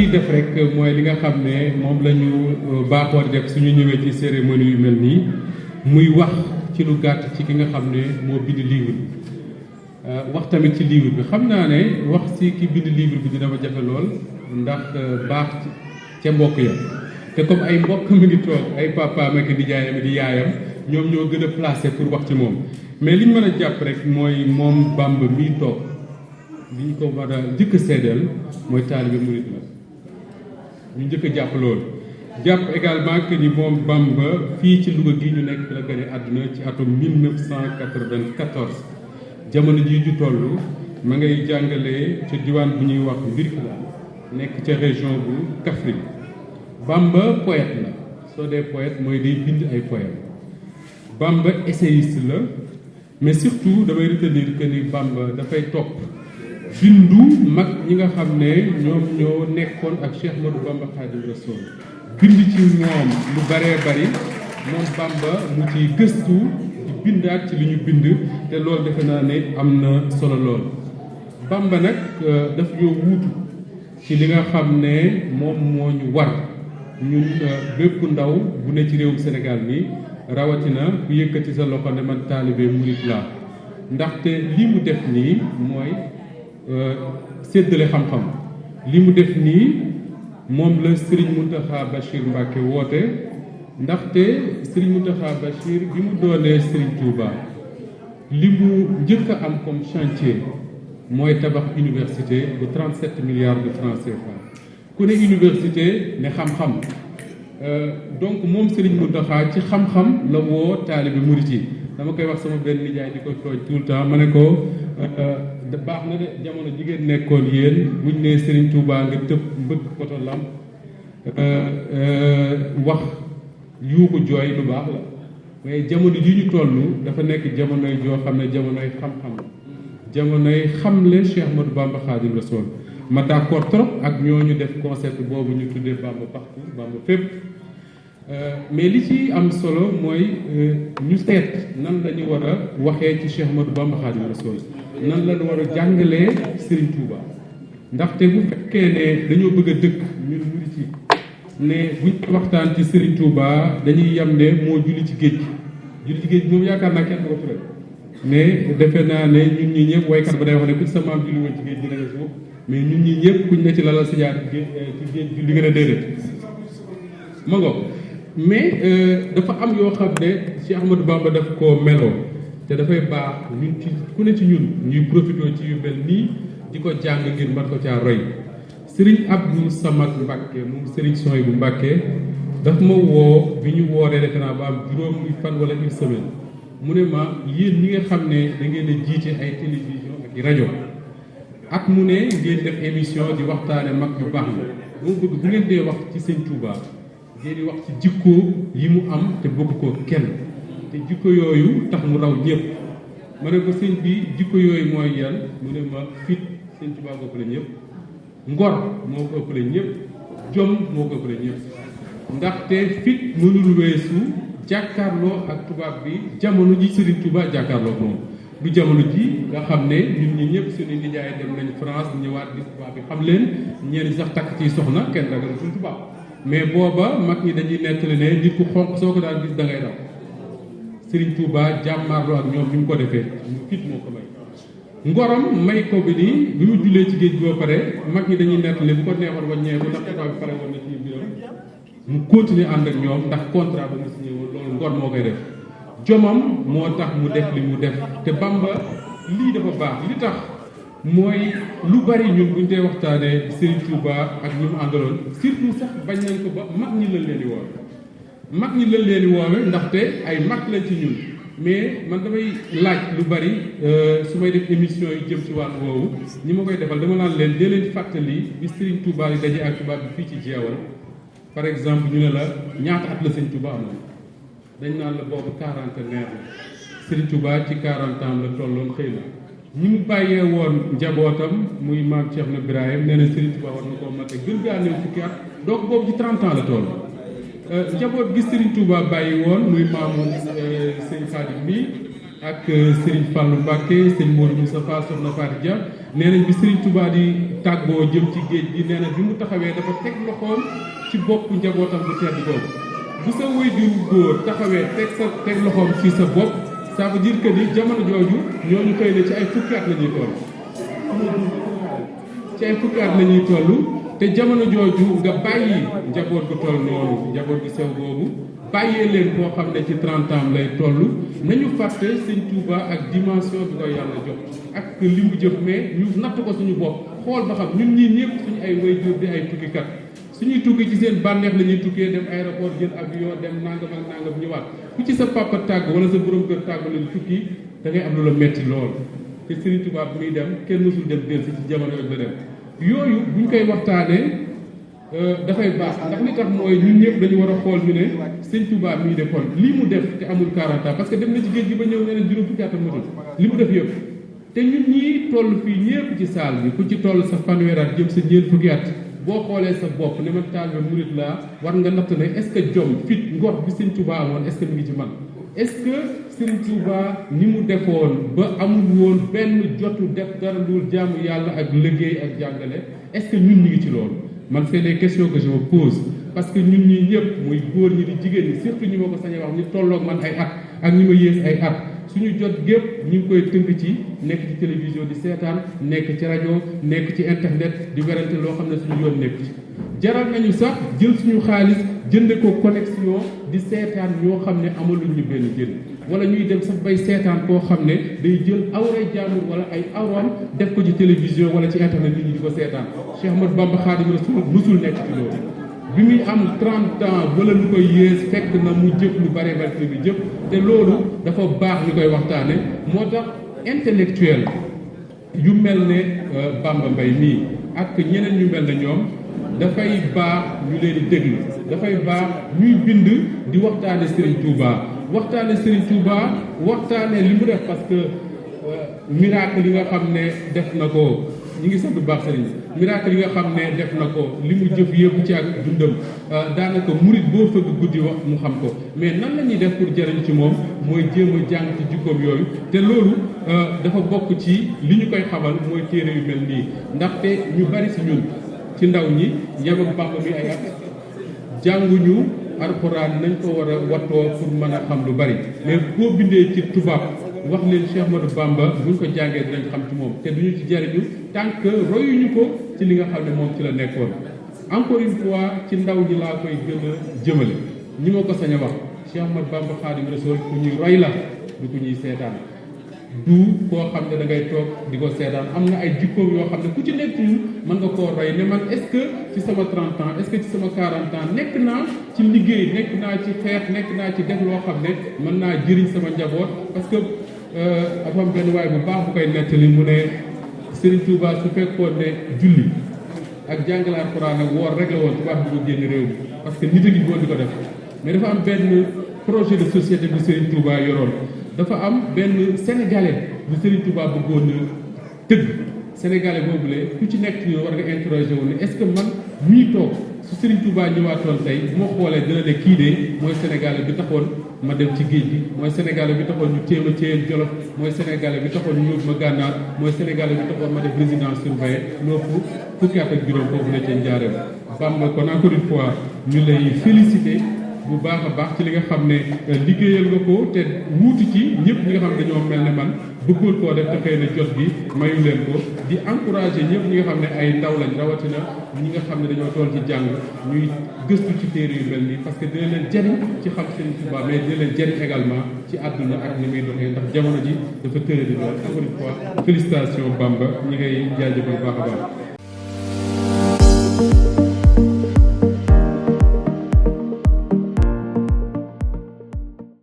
ñuy def rek mooy li nga xam ne moom la ñu baaxoo di def suñu ñëwee ci cérémonie yu mel nii muy wax ci lu gàtt ci ki nga xam ne moo bind livre bi wax tamit ci livre bi xam naa ne wax ci ki bind livre bi dina ma jafe lool ndax baax ca mbokk ya te comme ay mbokk mi ngi toog ay papaam ak nijaayam ak yaayam ñoom ñoo gën a placé pour wax ci moom mais li ñu mën a jàpp rek mooy moom Bamba mii toog li ñu ko war a njëkk a seedeel mooy taalibe murit la ñu njëkk a jàpp loolu jàpp également que ni moom Bamba fii ci Louga gi ñu nekk la gane àdduna ci atum 1994 jamono jii ju toll ma ngay jàngale ca diwaan bu ñuy wax Mbirkila nekk ca région bu Kaffrine Bamba poète la soo dee poète mooy day bind ay poèmes Bamba essayiste la mais surtout damay retenir que ni Bamba dafay topp bindu mag ñi nga xam ne ñoom ñoo nekkoon ak Cheikh Ahmadou Bamba Khadim Rassoul bind ci ñoom lu baree bari moom Bamba mu ciy gëstu di bindaat ci li ñu bind te loolu defe naa ne am na solo lool Bamba nag daf ñoo wuutu ci li nga xam ne moom moo ñu war ñun bépp ndaw bu ne ci réewum Sénégal mi rawatina ku yëkkati sa loxo ne man taalibe murit laa ndaxte li mu def nii mooy séddale xam-xam li mu def nii moom la Serigne Mountakha Bachir Mbacké woote ndaxte Serigne Mountakha Bachir bi mu doonee Serigne Touba li mu njëkk a am comme chantier mooy tabax université bu 37 milliards de francs CFA ku ne université ne xam-xam donc moom Serigne Mountakha ci xam-xam la woo taalibe murit yi dama koy wax sama benn nijaay di ko tooj tout le temps ma ne ko baax na de jamono jigéen nekkoon yéen buñ ne Serigne Touba nga tëb mbëgg poto lamp wax yuuxu jooy lu baax la mais jamono ji ñu toll dafa nekk jamonoy joo xam ne jamonoy xam-xam jamonoy xamle Cheikh Ahmadou Bamba Khadim Rassoul ma d'accord trop ak ñooñu def concept boobu ñu tuddee Bamba partout Bamba fépp mais li ci am solo mooy ñu seet nan la ñu war a waxee ci Cheikh Ahmadou Bamba Khadim Rassoul nan la ñu war a jàngalee Serigne Touba ndaxte bu fekkee ne dañoo bëgg a dëkk ñun murit yi ne buñ waxtaan ci Serigne Touba dañuy yem ne moo julli ci géej julli ci géej moom yaakaar naa kenn du ko tuddee mais defe naa ne ñun ñi ñëpp waykat ba day wax ne ku ci sa maam julli woon ci géej gi da nga suuf mais ñun ñi ñëpp kuñ ne ci lalal sijaar ci géej julli nga ne déedéet ma ngo mais dafa am yoo xam ne Cheikh Ahmadou Bamba daf koo meloo te dafay baax ñun ci ku ne ci ñun ñuy profité ci yu mel nii di ko jàng ngir mën ko caa roy Serigne Abdou Samad Mbacké moom Serigne Soy bu Mbacké daf ma woo bi ñu wooree defe naa ba am juróomi fan wala une semaine mu ne ma yéen ñi nga xam ne da ngeen a jiite ay télévision ak rajo ak mu ne ngeen def émission di waxtaane mag yu baax la moo bëgg bu ngeen dee wax ci Sëñ Touba ngeen di wax ci jikko yi mu am te bëgg ko kenn te jikko yooyu tax mu raw ñëpp ma ne ko sëñ bi jikko yooyu mooy yan mu ne ma fit Sëñ Touba ko ëppale ñëpp ngor moo ko ëppale ñëpp jom moo ko ëppale ñëpp ndaxte fit mënul weesu jàkkaarloo ak tubaab bi jamono ji Serigne Touba jàkkaarloo moom du jamono ji nga xam ne ñun ñi ñëpp suñu nijaay dem nañ France ñëwaat gis tubaab bi xam leen ñenn sax takk ci soxna kenn ragal suñu tubaab mais booba mag ñi dañuy nettali ne nit ku xonq soo ko daan gis da ngay daw Serigne Touba jàmmaarloo ak ñoom ni mu ko defee mu fit moo ko may ngorom may ko bi nii bi mu jullee ci géej boo pare mag ñi dañuy nettali bu ko neexoon wàññeeku ndax tubaab bi pare woon na ci biiram mu continuer ànd ak ñoom ndax contrat ba mu signé woon loolu ngor moo koy def jomam moo tax mu def li mu def te Bamba lii dafa baax li tax mooy lu bari ñun buñ dee waxtaanee Serigne Touba ak ñi mu àndaloon surtout sax bañ nañ ko ba mag ñi lañ leen di woowe mag ñi lañ leen di woowe ndaxte ay mag lañ ci ñun mais man damay laaj lu bari su may def émission yi jëm ci wàllu woowu ñi ma koy defal dama naan leen dee leen fàttali bi Serigne Touba yi daje ak tubaab bi fii ci jeewal par exemple ñu ne la ñaata at la Serigne Touba amoon dañ naan la boobu quarantenaire la Serigne Touba ci 40 ans la tolloon xëy na ñi mu bàyyee woon njabootam muy maam Cheikh na Ibrahim nee na Serigne Touba war na koo mate gën gaa néew fukki at donc boobu ci 30 ans la toll njaboot gi Serigne Touba bàyyi woon muy maamu sëñ Khadim bi ak Serigne Fallou Mbacké Serigne Modou Moustapha Soxna Fatou Dia nee nañ bi Serigne Touba di tàggoo jëm ci géej gi nee na bi mu taxawee dafa teg loxoom ci bopp njabootam bu tedd boobu bu sa waajur góor taxawee teg loxoom ci sa bopp ça veut dire que ni jamono jooju ñooñu xëy na ci ay fukki at la ñuy toll ci ay fukki at la ñuy toll te jamono jooju nga bàyyi njaboot gu toll noonu njaboot gu sew boobu bàyyee leen koo xam ne ci 30 ans lay toll nañu fàtte sëñ Touba ak dimension bi ko yàlla jox ak li mu jëf mais ñu natt ko suñu bopp xool ba xam ñun ñii ñëpp suñu ay waajur di ay tukkikat suñuy tukki ci seen bànneex la ñuy tukkee dem aéroport jël avion dem nangam ak nangam ñëwaat ku ci sa papa tàgg wala sa borom kër tàgg lañu tukki da ngay am lu la metti lool te Serigne Touba bi muy dem kenn mësul dem dellusi ci jamono yooyu la dem yooyu buñ koy waxtaanee dafay baax ndax li tax mooy ñun ñëpp dañu war a xool ñu ne sëñ Touba mii de kon lii mu def te amul 40 ans parce que dem na ci géej gi ba ñëw nee na juróom fukki at matul li mu def yëpp te ñun ñii toll fii ñëpp ci saal bi ku ci toll sa fanweeri at jëm sa ñeent fukki at boo xoolee sa bopp ne man taalibe murit laa war nga natt ne est-ce que jom fit ngor bi sëñ Touba amoon est-ce que mi ngi ci man est-ce que sëñ Touba ni mu defoon ba amul woon benn jotu def dara dul jaamu yàlla ak liggéey ak jàngale est-ce que ñun ñu ngi ci loolu man c'est des questions que je me pose parce que ñun ñii ñëpp muy góor ñi di jigéen ñi surtout ñi ma ko sañee wax ñu tolloog man ay at ak ñi ma yées ay at suñu jot gépp ñu ngi koy tënk ci nekk ci télévision di seetaan nekk ci rajo nekk ci internet di werante loo xam ne suñu yoon nekk ci jaral nañu sax jël suñu xaalis jënde ko connexion di seetaan ñoo xam ne amaluñ ñu benn jënd wala ñuy dem sax bay seetaan koo xam ne day jël awray jaamur wala ay awram def ko ci télévision wala ci internet nit ñi di ko seetaan Cheikh Ahmadou Bamba Khadim Rasoul musul nekk ci loolu bi muy am 30 ans wala lu koy yées fekk na mu jëf lu bare bare bi jëf te loolu dafa baax ñu koy waxtaane moo tax intellectuel yu mel ne Bamba Mbaye nii ak ñeneen ñu mel ne ñoom dafay baax ñu leen di déglu dafay baax ñuy bind di waxtaane Serigne Touba waxtaane Serigne Touba waxtaane li mu def parce que miracle yi nga xam ne def na ko ñi ngi sant bu baax Serigne miracle yi nga xam ne def na ko li mu jëf yëpp ci ak dundam daanaka murit boo fëgg guddi wax mu xam ko mais nan la ñuy def pour jëriñ ci moom mooy jéem a jàng ci jikkoom yooyu te loolu dafa bokk ci li ñu koy xamal mooy téere yu mel nii ndaxte ñu bari si ñun ci ndaw ñi yemam Bamba mi ay at jànguñu alxuraan nañ ko war a wattoo pour mën a xam lu bari mais boo bindee ci tubaab wax leen Cheikh Ahmadou Bamba buñ ko jàngee dinañ xam ci moom te duñu ci jariñu tant que royuñu ko ci li nga xam ne moom ci la nekkoon encore une fois ci ndaw ñi laa koy gën a jëmale ñi ma ko sañ a wax Cheikh Ahmadou Bamba Khadim Rasoul ku ñuy roy la du ku ñuy seetaan du koo xam ne da ngay toog di ko seetaan am na ay jikkoom yoo xam ne ku ci nekk ñu mën nga koo roy ne man est-ce que ci sama 30 ans est-ce que ci sama 40 ans nekk naa ci liggéey nekk naa ci xeex nekk naa ci def loo xam ne mën naa jëriñ sama njaboot parce que dafa am benn waay bu baax bu koy nettali mu ne Serigne Touba su fekkoon ne julli ak jàngale Alxuraan ak woor rek la woon tubaab bi ko génn réew mi parce que nit a ngi woon di ko def mais dafa am benn projet de société bu Serigne Touba yoroon dafa am benn sénégalais bu Serigne Touba bëggoon tëgg sénégalais boobule ku ci nekk ci ñoom war nga interroger wu ne est-ce que man mii toog su Serigne Touba ñëwaatoon tey bu ma xoolee dina ne kii de mooy sénégalais bi taxoon ma dem ci géej gi mooy sénégalais bi taxoon ñu téema téyeen Jolof mooy sénégalais bi taxoon ñu yóbbu ma gànnaar mooy sénégalais bi taxoon ma def résidence surveillée loofu fukki at ak juróom foofu la ca njaareem Bamba kon encore une fois ñu lay féliciter bu baax a baax ci li nga xam ne liggéeyal nga ko te wuuti ci ñëpp ñi nga xam ne dañoo mel ne man bëggoon koo def te xëy na jot bi mayu leen ko di encourager ñëpp ñi nga xam ne ay ndaw lañ rawatina ñi nga xam ne dañoo toll ci jàng ñuy gëstu ci téere yu mel nii parce que dina leen jariñ ci xam Serigne Touba mais dina leen jariñ également ci àdduna ak ni muy doxee ndax jamono ji dafa tëre di lool encore une fois félicitations Bamba ñi ngay jaajëfal baax a baax